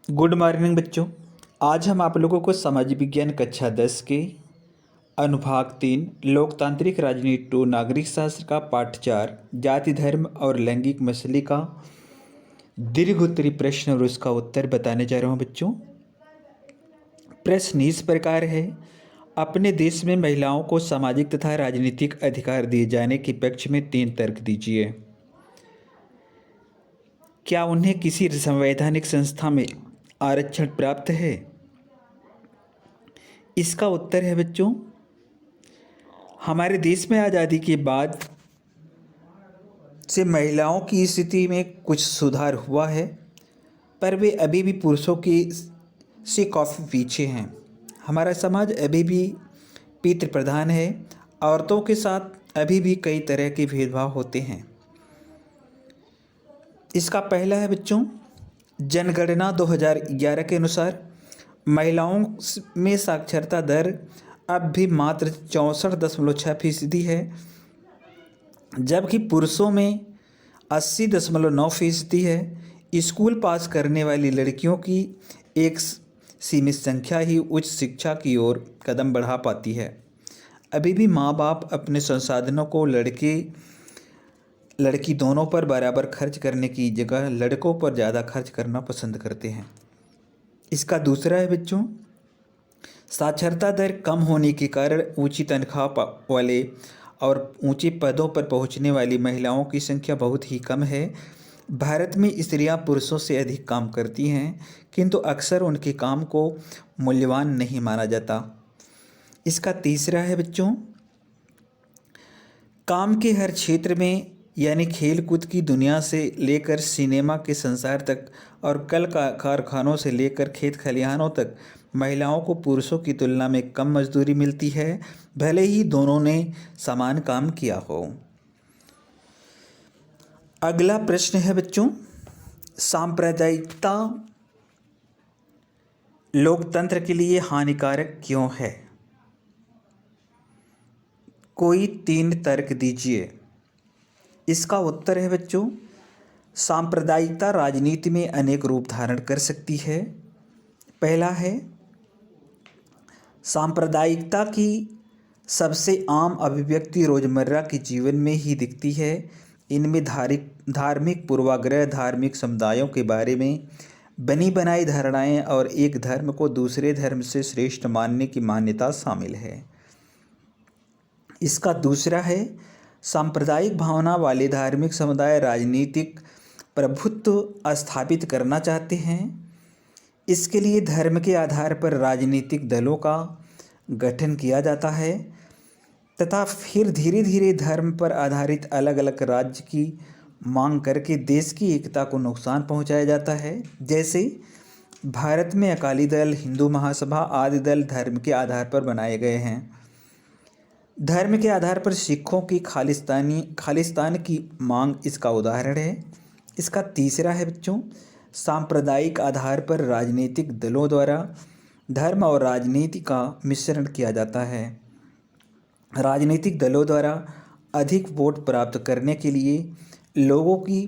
Good morning बच्चों। आज हम आप लोगों को समाज विज्ञान कक्षा 10 के अनुभाग 3 लोकतांत्रिक राजनीति टू नागरिक शास्त्र का पाठ 4 जाति धर्म और लैंगिक मसले का दीर्घ उत्तरी प्रश्न और उसका उत्तर बताने जा रहा हूँ बच्चों। प्रश्न इस प्रकार है, अपने देश में महिलाओं को सामाजिक तथा राजनीतिक अधिकार दिए जाने के पक्ष में 3 तर्क दीजिए। क्या उन्हें किसी संवैधानिक संस्था में आरक्षण प्राप्त है? इसका उत्तर है बच्चों, हमारे देश में आज़ादी के बाद से महिलाओं की स्थिति में कुछ सुधार हुआ है, पर वे अभी भी पुरुषों की से काफ़ी पीछे हैं। हमारा समाज अभी भी पितृ प्रधान है। औरतों के साथ अभी भी कई तरह के भेदभाव होते हैं। इसका पहला है बच्चों, जनगणना 2011 के अनुसार महिलाओं में साक्षरता दर अब भी मात्र 64.6% है, जबकि पुरुषों में 80.9% है। स्कूल पास करने वाली लड़कियों की एक सीमित संख्या ही उच्च शिक्षा की ओर कदम बढ़ा पाती है। अभी भी माँ बाप अपने संसाधनों को लड़की दोनों पर बराबर खर्च करने की जगह लड़कों पर ज़्यादा खर्च करना पसंद करते हैं। इसका दूसरा है बच्चों, साक्षरता दर कम होने के कारण ऊंची तनख्वाह वाले और ऊंचे पदों पर पहुंचने वाली महिलाओं की संख्या बहुत ही कम है। भारत में स्त्रियां पुरुषों से अधिक काम करती हैं, किंतु अक्सर उनके काम को मूल्यवान नहीं माना जाता। इसका तीसरा है बच्चों, काम के हर क्षेत्र में यानी खेल कूद की दुनिया से लेकर सिनेमा के संसार तक और कल कारखानों से लेकर खेत खलिहानों तक महिलाओं को पुरुषों की तुलना में कम मजदूरी मिलती है, भले ही दोनों ने समान काम किया हो। अगला प्रश्न है बच्चों, सांप्रदायिकता लोकतंत्र के लिए हानिकारक क्यों है? कोई 3 तर्क दीजिए। इसका उत्तर है बच्चों, सांप्रदायिकता राजनीति में अनेक रूप धारण कर सकती है। पहला है, सांप्रदायिकता की सबसे आम अभिव्यक्ति रोजमर्रा के जीवन में ही दिखती है। इनमें धार्मिक पूर्वाग्रह, धार्मिक समुदायों के बारे में बनी बनाई धारणाएं और एक धर्म को दूसरे धर्म से श्रेष्ठ मानने की मान्यता शामिल है। इसका दूसरा है, सांप्रदायिक भावना वाले धार्मिक समुदाय राजनीतिक प्रभुत्व स्थापित करना चाहते हैं। इसके लिए धर्म के आधार पर राजनीतिक दलों का गठन किया जाता है तथा फिर धीरे धीरे धर्म पर आधारित अलग अलग राज्य की मांग करके देश की एकता को नुकसान पहुंचाया जाता है। जैसे भारत में अकाली दल, हिंदू महासभा आदि दल धर्म के आधार पर बनाए गए हैं। धर्म के आधार पर सिखों की खालिस्तान की मांग इसका उदाहरण है। इसका तीसरा है बच्चों, सांप्रदायिक आधार पर राजनीतिक दलों द्वारा धर्म और राजनीति का मिश्रण किया जाता है। राजनीतिक दलों द्वारा अधिक वोट प्राप्त करने के लिए लोगों की